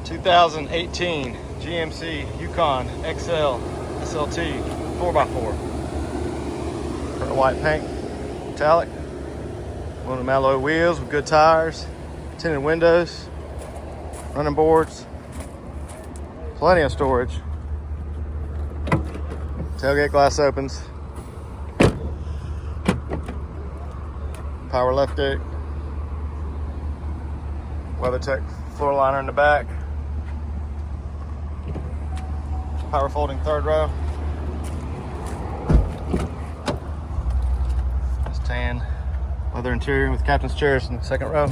2018 GMC Yukon XL SLT 4x4. Current white paint, metallic. One of them alloy wheels with good tires, tinted windows, running boards, plenty of storage. Tailgate glass opens. Power liftgate. WeatherTech floor liner in the back. Power folding third row. This tan leather interior with captain's chairs in the second row.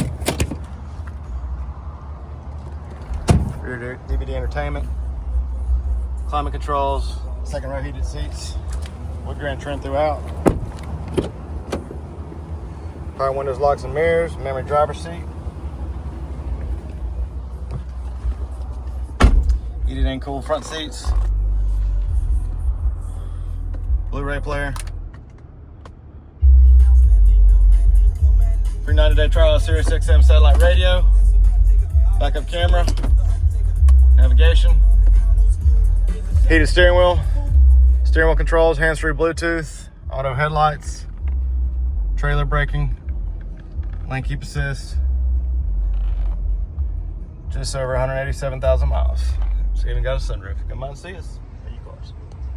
Rear DVD entertainment. Climate controls. Second row heated seats. Wood grain trim throughout. Power windows, locks and mirrors. Memory driver's seat. Heated and cooled front seats. Blu-ray player. Free 90-day trial of Sirius XM satellite radio. Backup camera. Navigation. Heated steering wheel. Steering wheel controls, hands-free Bluetooth, auto headlights, trailer braking, lane keep assist. Just over 187,000 miles. It's even got a sunroof. Come on and see us.